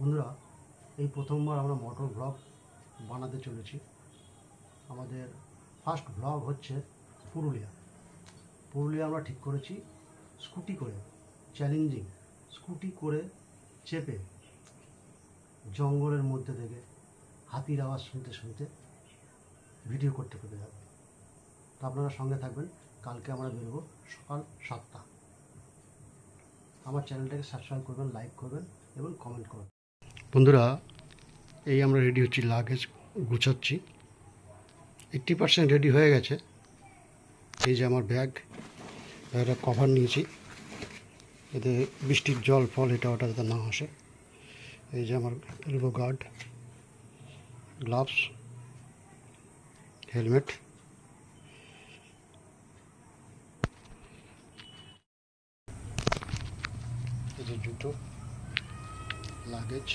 বন্ধুরা, এই প্রথমবার আমরা মোটর ব্লগ বানাতে চলেছি। আমাদের ফার্স্ট ব্লগ হচ্ছে পুরুলিয়া আমরা ঠিক করেছি স্কুটি করে, চ্যালেঞ্জিং স্কুটি করে চেপে জঙ্গলের মধ্যে থেকে হাতির আওয়াজ শুনতে শুনতে ভিডিও করতে যাবো। তো আপনারা সঙ্গে থাকবেন। কালকে আমরা বেরোবো সকাল 7টা। আমার চ্যানেলটাকে সাবস্ক্রাইব করবেন, লাইক করবেন এবং কমেন্ট করবেন। বন্ধুরা, এই আমরা রেডি হচ্ছি, লাগেজ গুছাচ্ছি। 80% রেডি হয়ে গেছে। এই যে আমার ব্যাগটা কভার নিয়েছি, এতে বৃষ্টির জল ফল এটা ওটা যাতে না আসে। এই যে আমার এলবো গার্ড, গ্লাভস, হেলমেট, এই যে জুতো, লাগেজ।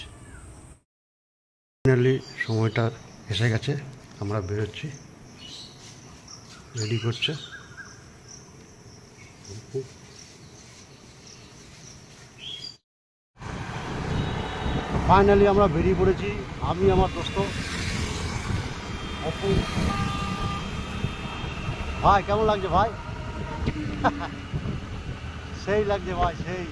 ফাইনালি সময়টা এসে গেছে, আমরা বেরোচ্ছি। রেডি করছে। ফাইনালি আমরা বেরিয়ে পড়েছি, আমি আমার দোস্ত অপু। ভাই কেমন লাগছে ভাই? সেই লাগছে ভাই, সেই।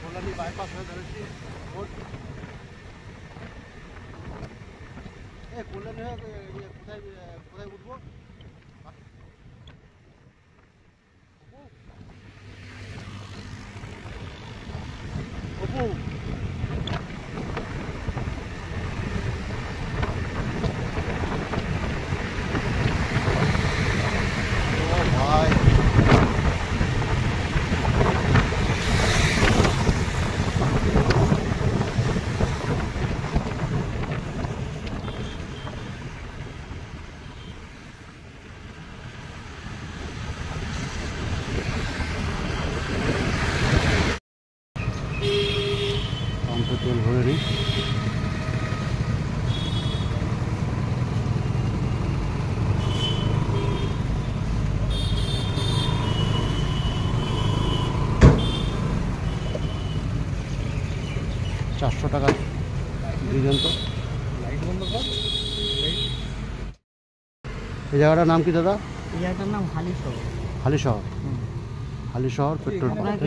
কল্যাণী বাইপাস হয়ে ধরেছি। কল্যাণী হয়ে কোথায় কোথায় উঠবো? অপু, ভাই পাম্পে তেল ভরে নিই। $400 দিয়ে দেন তো। এই জায়গাটার নাম কি দাদা? এই জায়গাটার নাম হালিশহর। Halisahar petrol pump.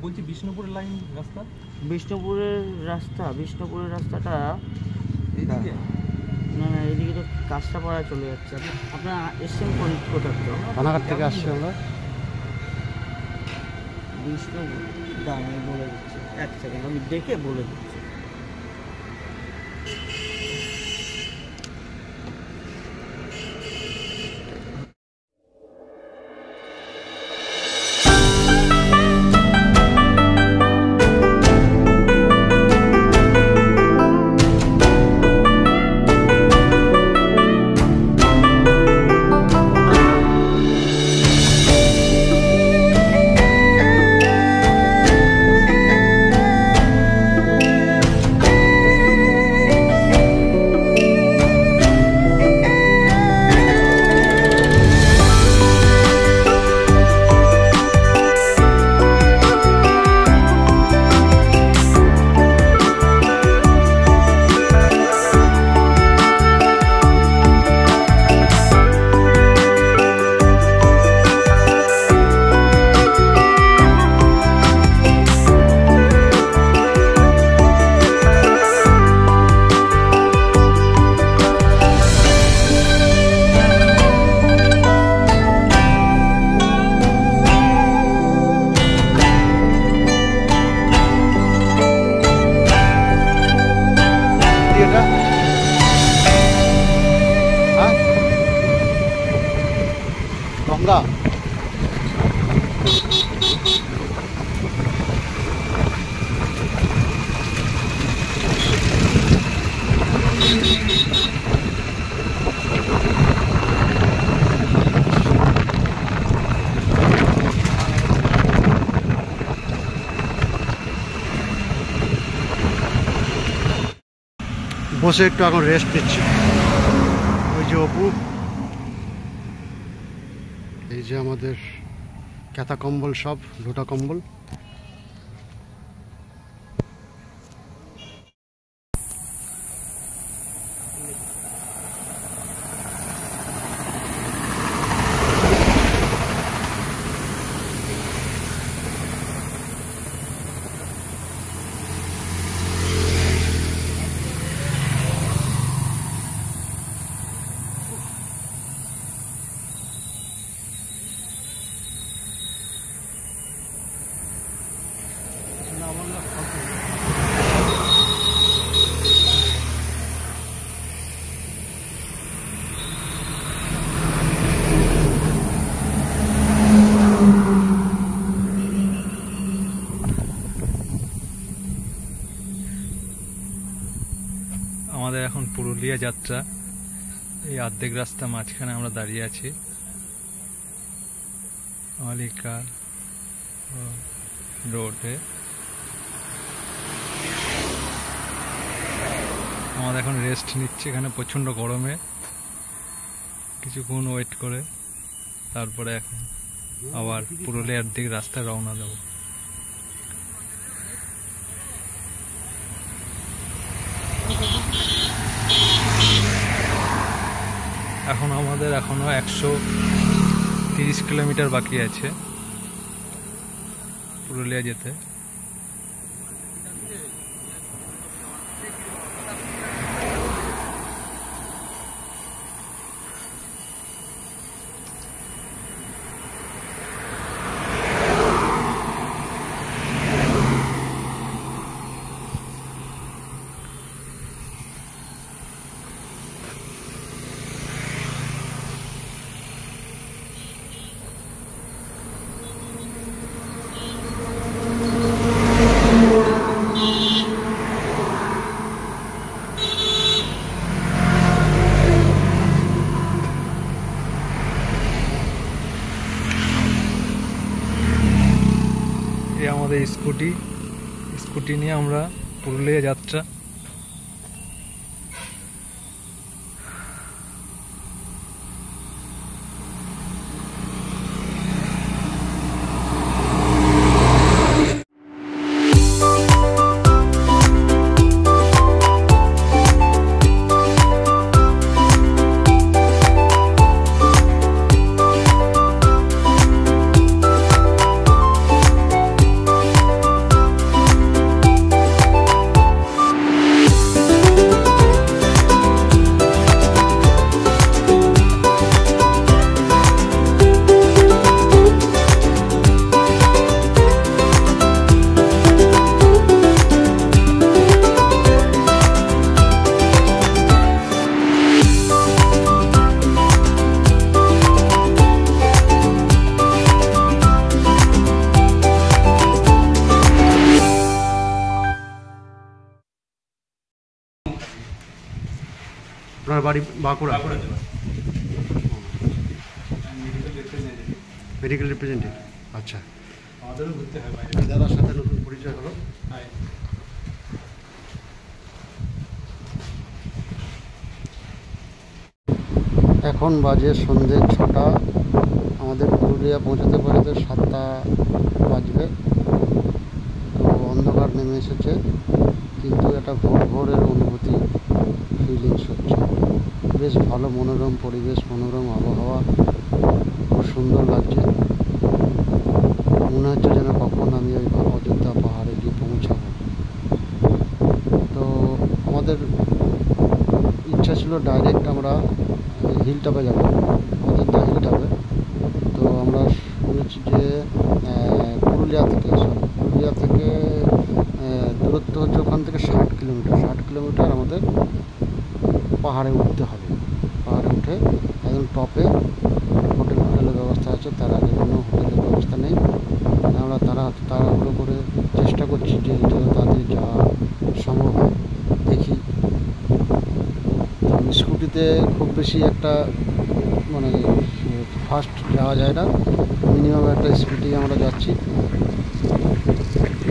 বলছি বিষ্ণুপুরের লাইন রাস্তা, বিষ্ণুপুরের রাস্তাটা না এদিকে তো কাঁচরাপাড়া চলে যাচ্ছে। আপনার এসছেন কোথা থেকে? রানাঘাট থেকে আসছি আমরা। বিষ্ণুপুর দাম আমি বলে দিচ্ছি, এক সেকেন্ড আমি দেখে বলে দিচ্ছি। গঙ্গা বসে একটু এখন রেস্ট নিচ্ছি। ওই যে অপু, এই যে আমাদের কাঁথা কম্বল, সব লোটা কম্বল। আমাদের এখন পুরুলিয়া যাত্রা। এই অর্ধেক রাস্তা মাঝখানে আমরা দাঁড়িয়ে আছি। মালিকা রোডে আমাদের এখন রেস্ট নিচ্ছে এখানে প্রচণ্ড গরমে, কিছুক্ষণ ওয়েট করে তারপরে এখন আবার পুরুলিয়ার দিকে রাস্তায় রওনা দেবো। এখন আমাদের এখনো 130 কিলোমিটার বাকি আছে পুরুলিয়া যেতে। আমাদের স্কুটি নিয়ে আমরা পুরুলিয়া যাত্রা। আপনার বাড়ি বাঁকুড়া? Medical representative. আচ্ছা, আমাদেরও ঘুরতে হয় বাইরে। দাদার সাথে নতুন পরিচয় হলো। এখন বাজে সন্ধ্যে 6টা। আমাদের পুরুলিয়া পৌঁছাতে পারতে 7টা বাজবে। তো অন্ধকার নেমে এসেছে, কিন্তু একটা ভোরের অনুভূতি, ফিলিংস হচ্ছে। বেশ ভালো মনোরম পরিবেশ, মনোরম আবহাওয়া, খুব সুন্দর লাগছে। মনে হচ্ছে যেন কখন আমি ওই অযোধ্যা পাহাড়ে গিয়ে পৌঁছাবো। তো আমাদের ইচ্ছা ছিল ডাইরেক্ট আমরা হিল টপে যাবো, অযোধ্যা হিল টপে। তো আমরা শুনেছি যে পুরুলিয়া থেকে দূরত্ব হচ্ছে ওখান থেকে 60 কিলোমিটার আমাদের পাহাড়ে উঠতে হবে। পাহাড়ে উঠে একদম টপে হোটেলের ব্যবস্থা আছে, তার আগে কোনো হোটেলের ব্যবস্থা নেই। আমরা তাড়াহুড়ো করে চেষ্টা করছি যে যত তাড়াতাড়ি যাওয়া সম্ভব হয় দেখি। তো স্কুটিতে খুব বেশি একটা মানে ফাস্ট যাওয়া যায় না, মিনিমাম একটা স্পিডে আমরা যাচ্ছি।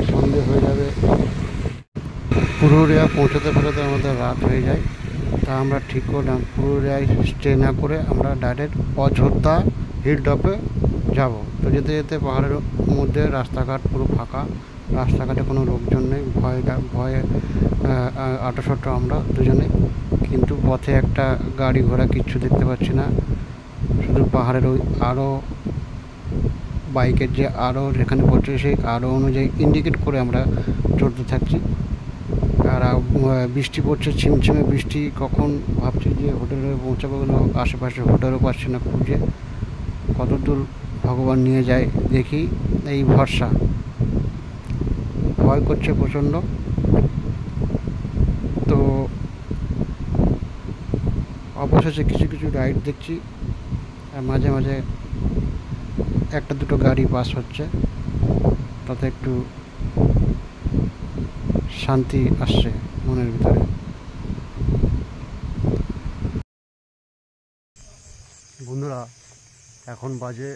সন্ধে হয়ে যাবে, পুরুলিয়া পৌঁছাতে পৌঁছাতে আমাদের রাত হয়ে যায়। তা আমরা ঠিক করলাম পুরুলিয়ায় স্টে না করে আমরা ডাইরেক্ট অযোধ্যা হিল টপে যাব। তো যেতে যেতে পাহাড়ের মধ্যে রাস্তাঘাট পুরো ফাঁকা, রাস্তাঘাটে কোনো লোকজন নেই, ভয়ে আটোসাটো আমরা দুজনে। কিন্তু পথে একটা গাড়ি ঘোড়া কিচ্ছু দেখতে পাচ্ছি না, শুধু পাহাড়ের ওই আরও বাইকের যে আরও যেখানে পড়ছে সেই আরও অনুযায়ী ইন্ডিকেট করে আমরা চলতে থাকছি। আর বৃষ্টি পড়ছে, ছিমছিমে বৃষ্টি। কখন ভাবছি যে হোটেলে পৌঁছাবো, আশেপাশে হোটেলও পাচ্ছি না খুঁজে। কত দূর ভগবান নিয়ে যায় দেখি, এই ভরসা। ভয় করছে প্রচণ্ড। তো অবশেষে কিছু কিছু রাইড দেখছি, আর মাঝে মাঝে একটা দুটো গাড়ি পাস হচ্ছে, তাতে একটু শান্তি আসছে মনের ভিতরে। বন্ধুরা, এখন বাজে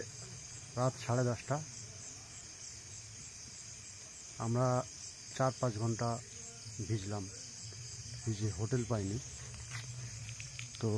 রাত 10:30। আমরা 4-5 ঘন্টা ভিজলাম, ভিজে হোটেল পাইনি। তো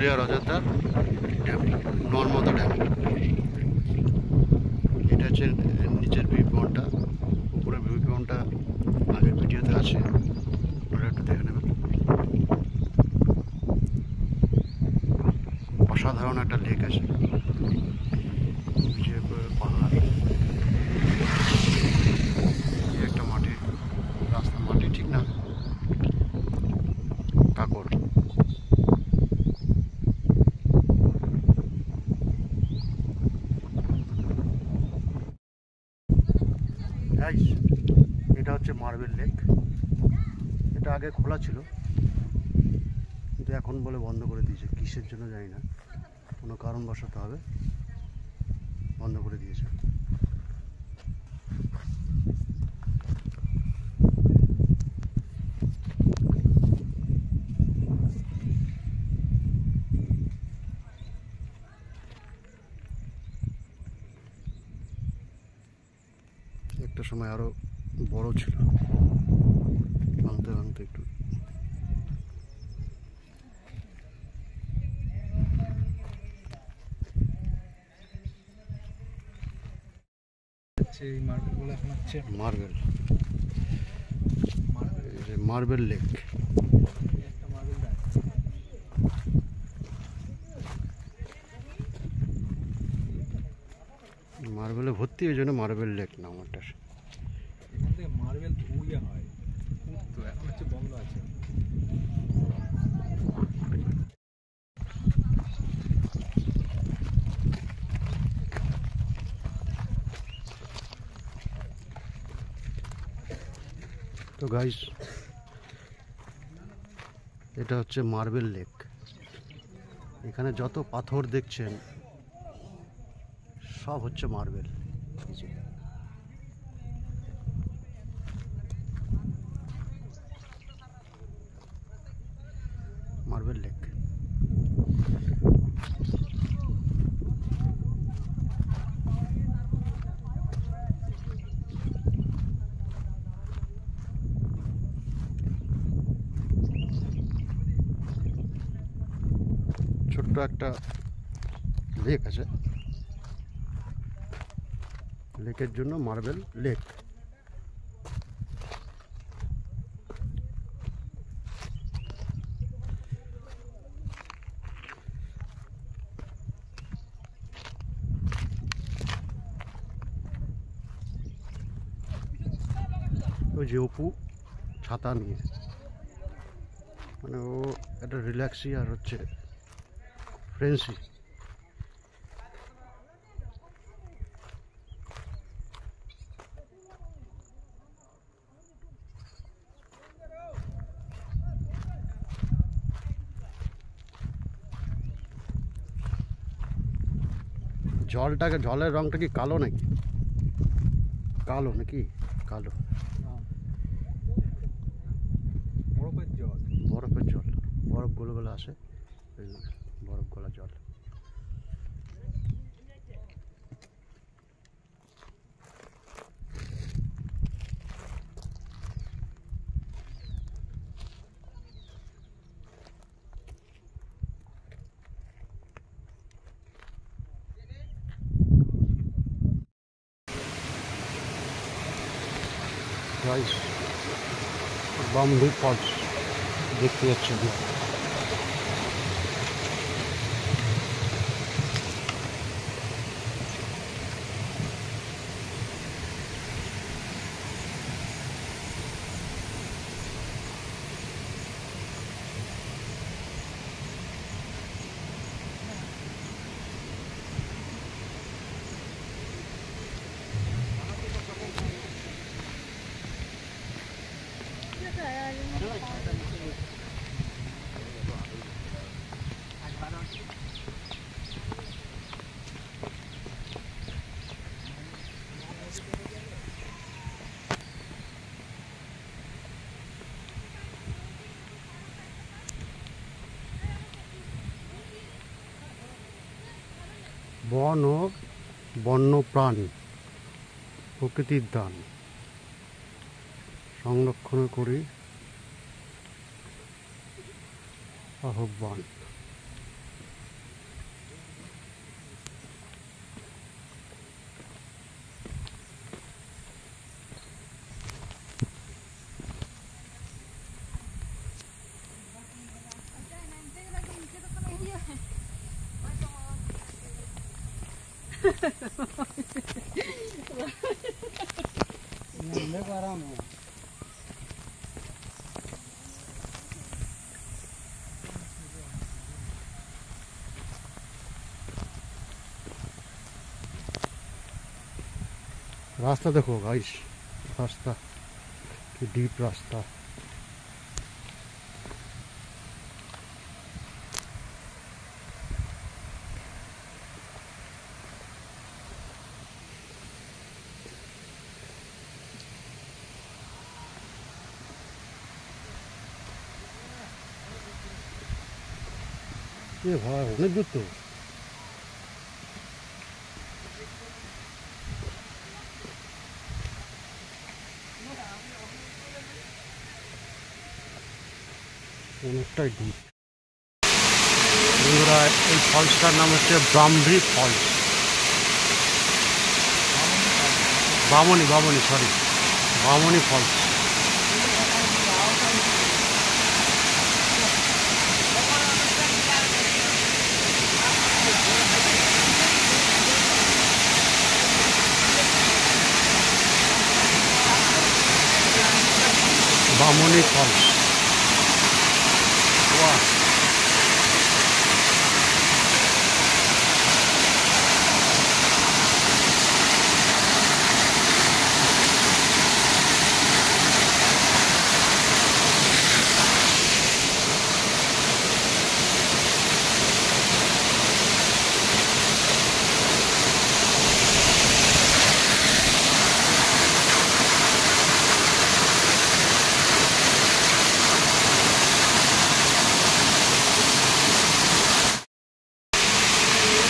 পুরুলিয়ার অযোধ্যা ড্যাম, নর্মদা ড্যাম। এটা হচ্ছে নিচের ভিউ পয়েন্টটা, উপরে ভিউ পয়েন্টটা আগের ভিডিওতে আছে, আপনারা একটু দেখে নেবেন। অসাধারণ একটা লেক আছে, পাহাড়, একটা মাটির রাস্তা, মাটি ঠিক না, কাকড়। এটা হচ্ছে মার্বেল লেক। এটা আগে খোলা ছিল, কিন্তু এখন বলে বন্ধ করে দিয়েছে, কিসের জন্য জানি না, কোনো কারণবশত হবে বন্ধ করে দিয়েছে। একটা সময় আরো বড় ছিল, ভাঙতে ভাঙতে একটু। এই মার্বেলগুলো এখন হচ্ছে মার্বেল, মার্বেল লেক। একটা মার্বেল দেয়। মার্বেলে ভর্তি, ওই জন্য মার্বেল লেক নাম ওটা। এখান থেকে মার্বেল ধুয়ে হয়, তো এখন হচ্ছে বন্ধ আছে। তো গাইস, এটা হচ্ছে মার্বেল লেক। এখানে যত পাথর দেখছেন সব হচ্ছে মার্বেল। Marble lake. ছোট্ট একটা লেক আছে, লেকের জন্য মার্বেল লেক। ওই যে অপু ছাতা নিয়ে, মানে ও একটা রিল্যাক্সি আর হচ্ছে ফ্রেন্সি। জলটাকে, জলের রংটা কি কালো নাকি? কালো নাকি? কালো। বরফের জল, বরফের জল, বরফ গলে গলে আসে, বরফ গলা জল। গাইস, বাম্বু ফলস দেখতে যাচ্ছে। বন ও বন্যপ্রাণ প্রকৃতির দান, সংরক্ষণ করি আহ্বান। रास्ता देखो गाइस, रास्ता कि डीप रास्ता। ये भाई অনেক দূর তো। অনেকটাই ডিপ। বন্ধুরা এই ফলসটার নাম হচ্ছে Brahmi falls, Bamni falls. Bamni falls. Wow,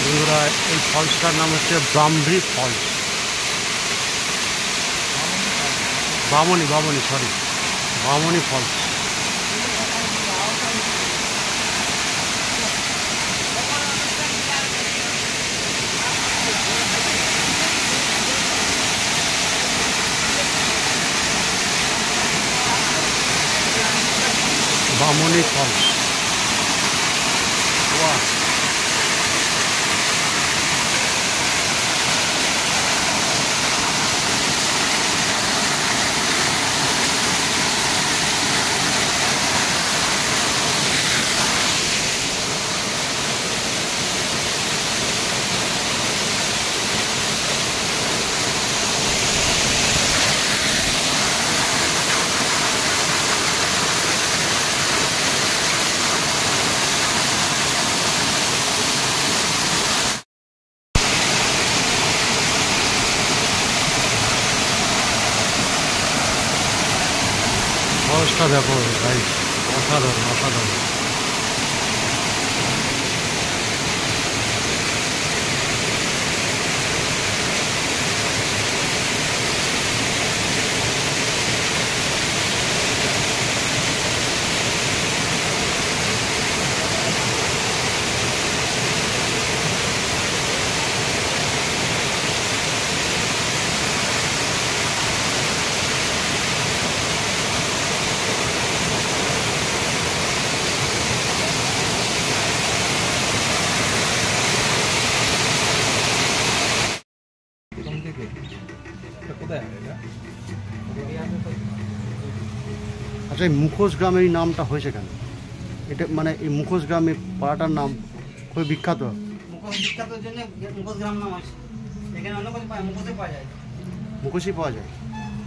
বন্ধুরা এই ফলসটার নাম হচ্ছে Brahmi falls, Bamni falls. Bamni falls. Wow, ফলসটা দেখো গাইস, অসাধারণ। আচ্ছা, এই মুখোশ গ্রামের এই নামটা হয়েছে কেন? এটা মানে এই মুখোশ গ্রাম, এই পাড়াটার নাম খুবই বিখ্যাত। বিখ্যাতের জন্য মুখোশ গ্রাম নাম আছে। এখানে অন্য কিছু মুখোশই পাওয়া যায়। মুখোশই পাওয়া যায়,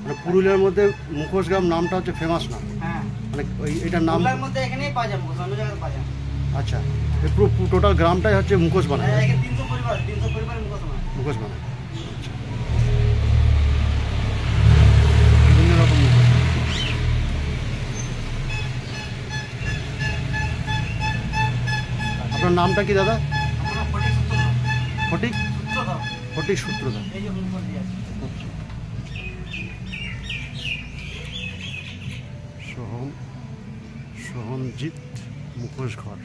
মানে পুরুলিয়ার মধ্যে মুখোশ গ্রাম নামটা হচ্ছে ফেমাস নাম। হ্যাঁ, মানে এটার নাম পুরুলিয়ার মধ্যে এখানেই পাওয়া যায় মুখোশ, অন্য জায়গায় পাওয়া যায়। আচ্ছা, এই পুরো টোটাল গ্রামটাই হচ্ছে মুখোশ বানায়। এখানে 300 পরিবার মুখোশ বানায়। মুখোশ বানায়, আচ্ছা। বিভিন্ন রকম মুখোশ। আপনার নামটা কি দাদা? আমার নাম ফটিক সূত্রধর। ফটিক সূত্রধর। এই যে মুখোশ দিয়ে আছে। সোহমজিৎ মুখোশ ঘর।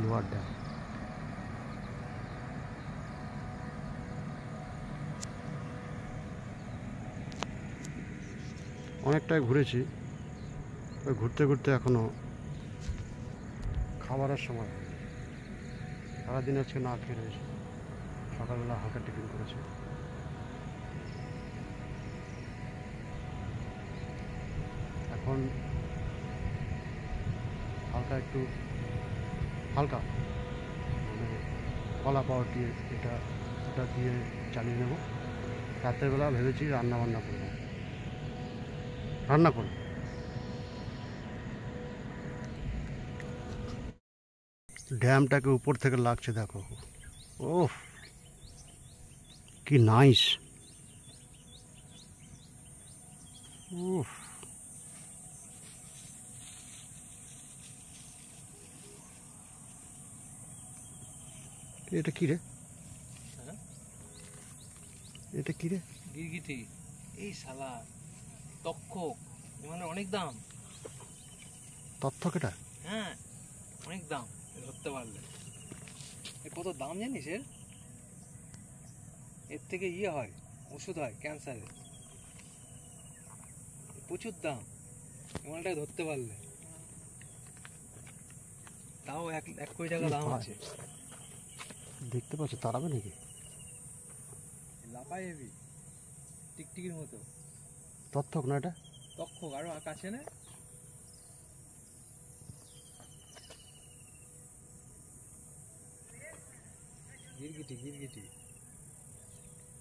Lower dam. অনেকটাই ঘুরেছি। ওই ঘুরতে ঘুরতে এখনো খাবারের সময় হয়নি। সারাদিন আজকে না খেয়ে রয়েছে, সকালবেলা হালকা টিফিন করেছে। এখন হালকা একটু হালকা মানে কলা পাউরুটি এটা ওটা দিয়ে চালিয়ে নেব। রাতের বেলা ভেবেছি রান্না করবো, রান্না করবো। ড্যামটাকে উপর থেকে লাগছে দেখো, ওহ কি নাইস। উফ, এটা কি রে? হ্যাঁ? এটা কি রে? গিরগিটি। এই শালা তক্ষক, মানে অনেক দাম। তথ্যক এটা? হ্যাঁ অনেক দাম, ধরতে পারলে। কত দাম জানিস এর? এর থেকে হয়, ওষুধ হয় ক্যান্সারের, প্রচুর দাম। এমনটাকে ধরতে পারলে তাও 1 কোটি টাকা দাম আছে। দেখতে পাচ্ছ তাড়াবে নাকি? লাফাই হেবি, টিকটিকির মতো। তথ্যক না এটা? তক্ষক, আরো কাছে না? গিরগিটি গিরগিটি।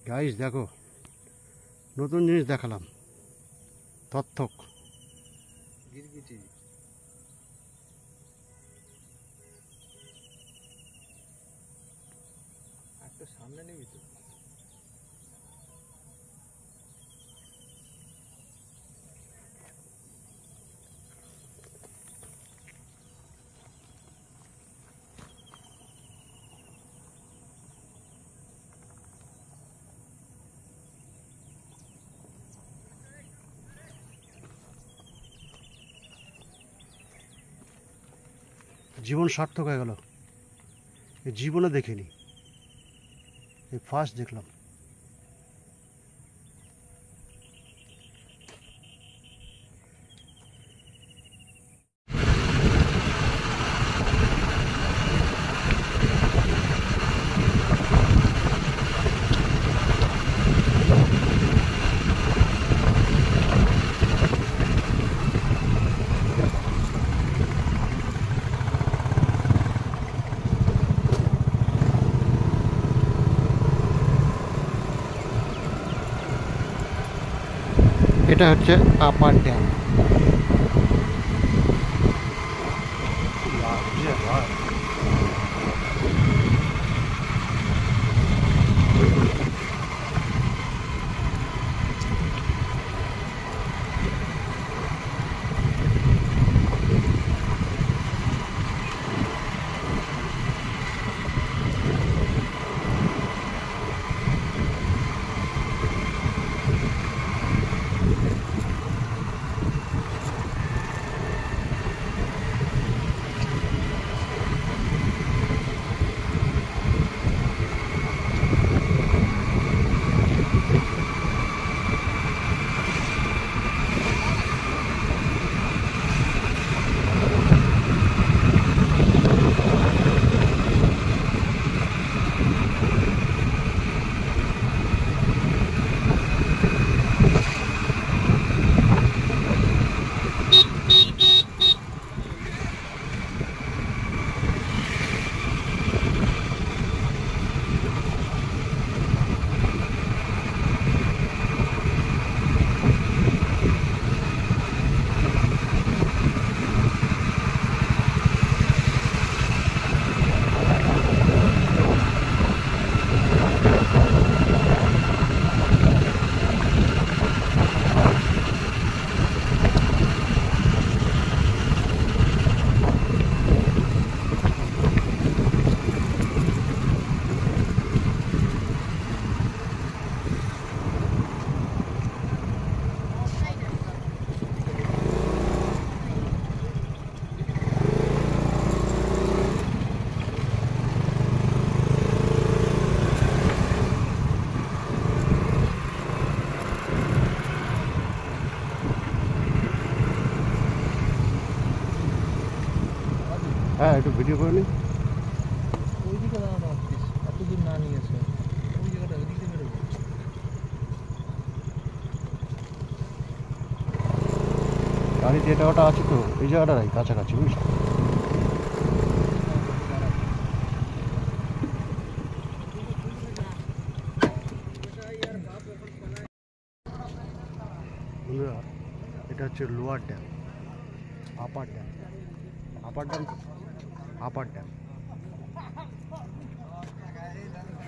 গাইস দেখো, নতুন জিনিস দেখালাম, তথ্যক। গিরগিটি। একটা সামনে নিবি তো? জীবন সার্থক হয়ে গেল। এই জীবনে দেখিনি, এই ফার্স্ট দেখলাম। এটা হচ্ছে আপার ড্যাম। হ্যাঁ একটু ভিডিও করে নিই। ওইদিকে দাঁড়ানো অফিস এত দূর না নিয়ে এসে ওই জায়গাটা ওইদিক দিয়ে বেরোবো। গাড়ি যেটা ওটা আছে তো এই জায়গাটাই কাছাকাছি বুঝলি। বন্ধুরা এটা হচ্ছে lower dam, upper dam, upper dam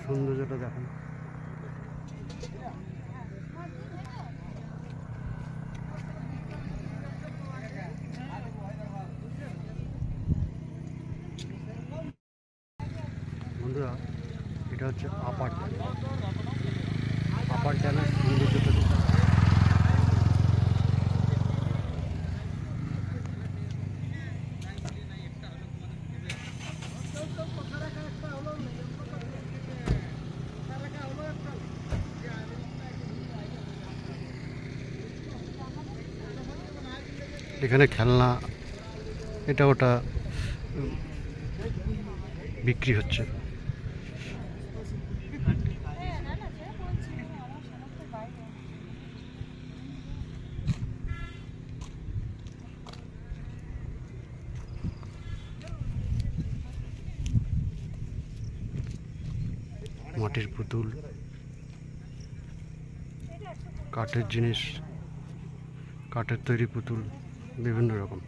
সৌন্দর্যটা দেখেন। বন্ধুরা এটা হচ্ছে আপার ড্যাম, আপার ড্যামের সৌন্দর্যটা দেখুন। এখানে খেলনা এটা ওটা বিক্রি হচ্ছে। মাটির পুতুল, কাঠের জিনিস, কাঠের তৈরি পুতুল বিভিন্ন রকম।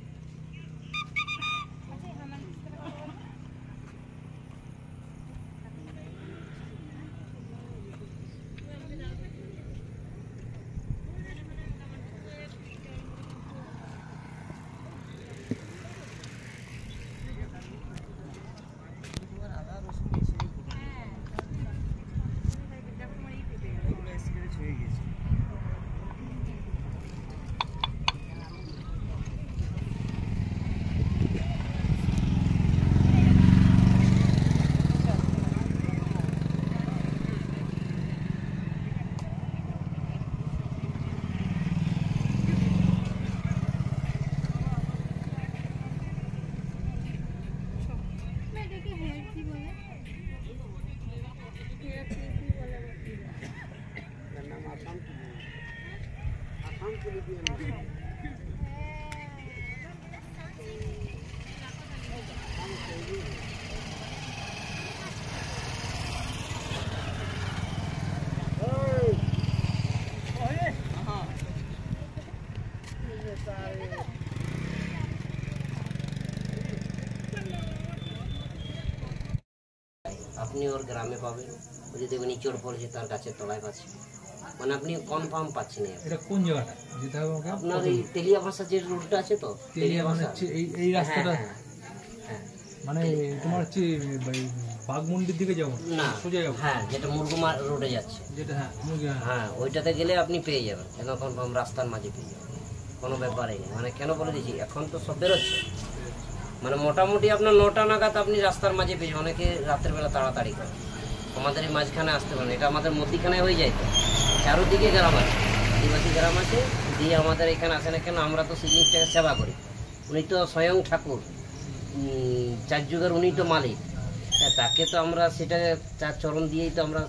আপনি ওর গ্রামে পাবেন, ওই যে দেখবেন ইঁচড় পড়েছে তার গাছের তলায় পাচ্ছেন, মানে আপনি কনফার্ম পাচ্ছেন। এটা কোন জায়গাটা যেতে হবে আমাকে? আপনার এই তেলিয়া ভাষা যে রুটটা আছে তো, তেলিয়া মানে হচ্ছে এই রাস্তাটা, হ্যাঁ মানে তোমার হচ্ছে বাগমুন্ডির দিকে যাবো না, সোজা যাবো? হ্যাঁ যেটা মুরগুমা রোডে যাচ্ছে, যেটা হ্যাঁ হ্যাঁ ওইটাতে গেলে আপনি পেয়ে যাবেন, কেন কনফার্ম রাস্তার মাঝে পেয়ে যাবেন, কোনো ব্যাপারই নেই। মানে কেন বলে দিচ্ছি, এখন তো সব বেরোচ্ছে, মানে মোটামুটি আপনার 9টা নাগাদ আপনি রাস্তার মাঝে পেয়ে যাবেন। অনেকে রাতের বেলা তাড়াতাড়ি করে, আমাদের এই মাঝখানে আসতে পারেন, এটা আমাদের মধ্যিখানে হয়ে যায় তো, চারোদিকে গ্রাম আছে, আদিবাসী গ্রাম আছে, দিয়ে আমাদের এখানে আসে না কেন, আমরা তো সেই জিনিসটাকে সেবা করি। উনি তো স্বয়ং ঠাকুর, 4 যুগের উনি তো মালিক, তাকে তো আমরা সেটা তার চরণ দিয়েই তো আমরা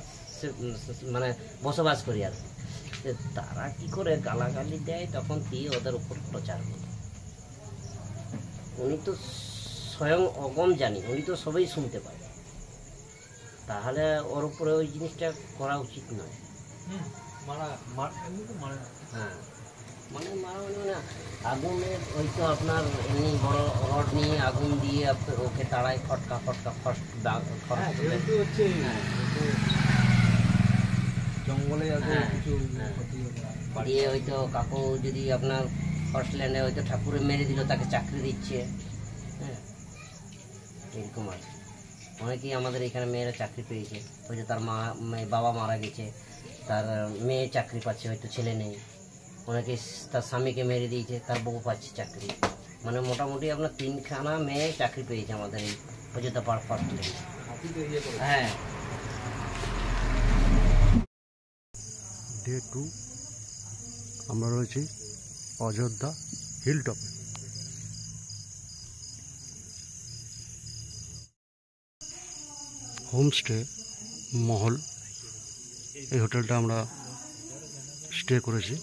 মানে বসবাস করি। আর তারা কি করে গালাগালি দেয়, তখন দিয়ে ওদের উপর প্রচার করে। উনি তো স্বয়ং অগম জানি, উনি তো সবাই শুনতে পায়, তাহলে ওর উপরে ওই জিনিসটা করা উচিত নয়। হ্যাঁ মানে মারা মানে আগুনের ওই তো আপনার এমনি বড় রড নিয়ে আগুন দিয়ে ওকে তাড়ায়, ফটকা জঙ্গলে দিয়ে হয়তো কাকু যদি আপনার ফার্স্ট ল্যান্ডে হয়তো ঠাকুরে মেরে দিল, তাকে চাকরি দিচ্ছে, হ্যাঁ এরকম আছে। অনেকেই আমাদের এখানে মেয়েরা চাকরি পেয়েছে, হয়তো তার বাবা মারা গেছে, তার মেয়ে চাকরি পাচ্ছে, হয়তো ছেলে নেই। অনেকে তার স্বামীকে মেরে দিয়েছে, তার বউ পাচ্ছে চাকরি। মানে মোটামুটি আপনার 3খানা মেয়ে চাকরি পেয়েছে আমাদের এই অযোধ্যা পার্ক ফার্স্ট ল্যান্ডে। হ্যাঁ ডে 2 আমরা রয়েছি অযোধ্যা হিল টপে। হোমস্টে মহল, এই হোটেলটা আমরা স্টে করেছি।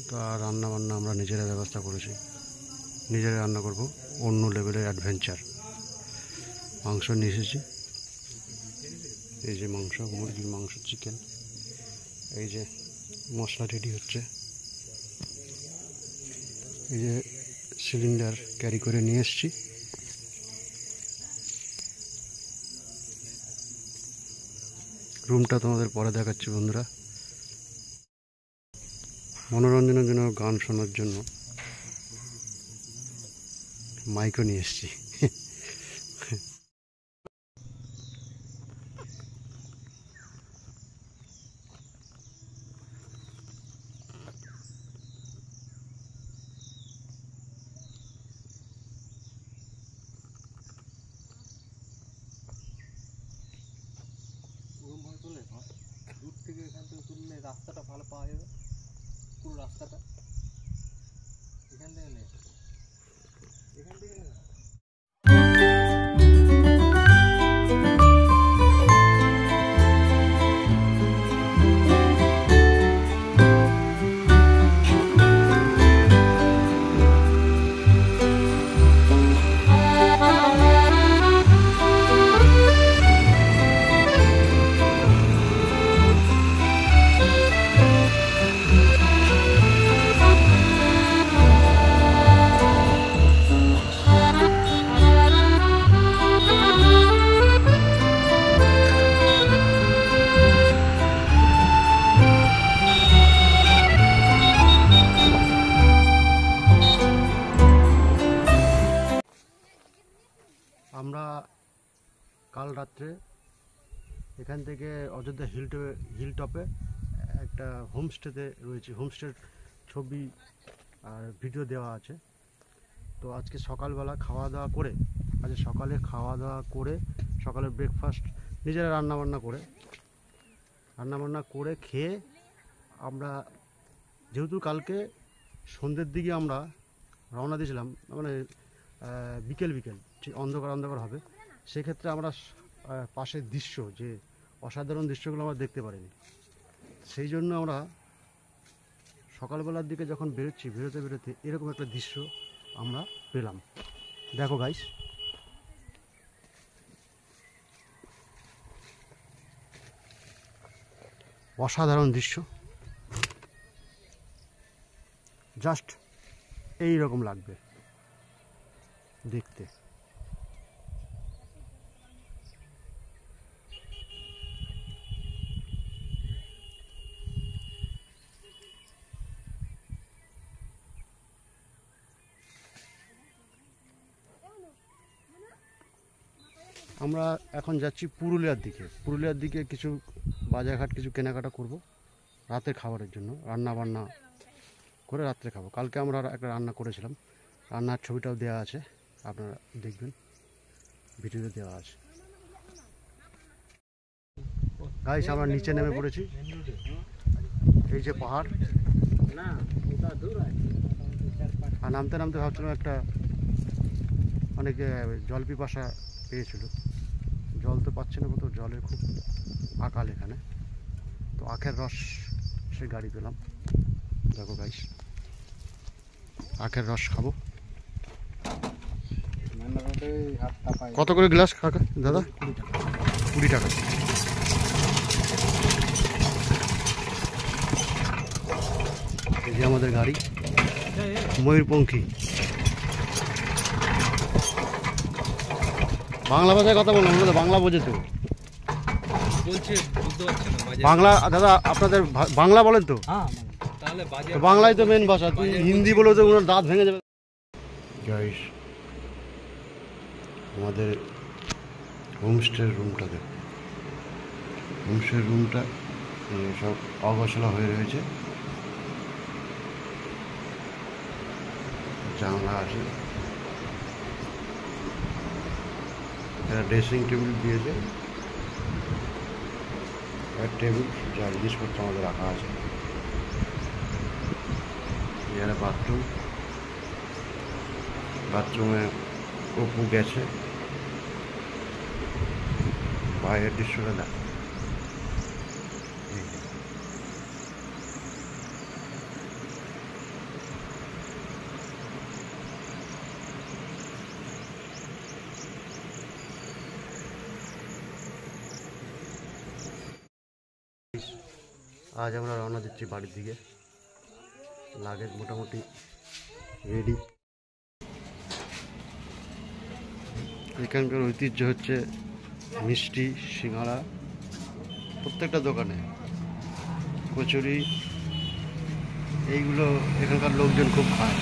তা রান্না বান্না আমরা নিজেরা ব্যবস্থা করেছি, নিজেরা রান্না করব। অন্য লেভেলের অ্যাডভেঞ্চার। মাংস নিয়ে এসেছি, এই যে মাংস, মুরগির মাংস, চিকেন। এই যে মশলা রেডি হচ্ছে, এই যে সিলিন্ডার ক্যারি করে নিয়ে এসেছি। রুমটা তোমাদের পরে দেখাচ্ছি বন্ধুরা। মনোরঞ্জনের জন্য, গান শোনার জন্য মাইকও নিয়ে এসেছি। দূর থেকে এখান থেকে তুললে রাস্তাটা ভালো পাওয়া যাবে, পুরো রাস্তাটা এখান থেকে নেই, এখান থেকে নেই। আমরা কাল রাত্রে এখান থেকে অযোধ্যা হিলটপে একটা হোমস্টেতে রয়েছে। হোমস্টের ছবি আর ভিডিও দেওয়া আছে। তো আজকে সকালবেলা খাওয়া দাওয়া করে, সকালে খাওয়া দাওয়া করে, সকালের ব্রেকফাস্ট নিজেরা রান্নাবান্না করে খেয়ে আমরা, যেহেতু কালকে সন্ধ্যের দিকে আমরা রওনা দিয়েছিলাম, মানে বিকেল ঠিক অন্ধকার হবে, সেক্ষেত্রে আমরা পাশের দৃশ্য, যে অসাধারণ দৃশ্যগুলো আমরা দেখতে পারিনি। সেই জন্য আমরা সকালবেলার দিকে যখন বেরোতে এরকম একটা দৃশ্য আমরা পেলাম। দেখো গাইস, অসাধারণ দৃশ্য, জাস্ট এই রকম লাগবে দেখতে। আমরা এখন যাচ্ছি পুরুলিয়ার দিকে কিছু বাজারঘাট, কিছু কেনাকাটা করব রাতের খাবারের জন্য, রান্না বান্না করে রাত্রে খাবো। কালকে আমরা একটা রান্না করেছিলাম, রান্নার ছবিটাও দেওয়া আছে, আপনারা দেখবেন, ভিডিওতে দেওয়া আছে। গাইস, আমরা নিচে নেমে পড়েছি, এই যে পাহাড়, আর নামতে ভাবছিলাম একটা অনেকে জল পিপাসা পেয়েছিল, জল তো পাচ্ছে না, তো জলের খুব আকাল এখানে। তো আখের রস সে গাড়ি পেলাম। দেখো গাইস, আখের রস খাবো। কত করে গ্লাস কাকা দাদা? 20 টাকা। এই যে আমাদের গাড়ি ময়ূরপঙ্খী। বাংলা ভাষায় কথা বললাম, বাংলা বোঝে তো, বলছে বুঝতে পারছে না বাংলা। দাদা আপনাদের বাংলা বলেন তো? তাহলে বাংলাই তো মেন ভাষা, তুই হিন্দি বলে তো ওনার দাঁত ভেঙে যাবে। গাইস, আমাদের হোমস্টের রুমটা সব অগোছালো হয়ে রয়েছে, জানলা আছে, একটা ড্রেসিং টেবিল দিয়েছে, একটা টেবিল যা জিনিসপত্র আমাদের রাখা আছে। এখানে বাথরুমে অপু গেছে, বাইরের দৃশ্যটা দেখ। আজ আমরা রওনা দিচ্ছি বাড়ির দিকে। লাগেজ মোটামুটি রেডি। এখানকার ঐতিহ্য হচ্ছে মিষ্টি, সিঙ্গাড়া, প্রত্যেকটা দোকানে কচুরি, এইগুলো এখানকার লোকজন খুব খায়।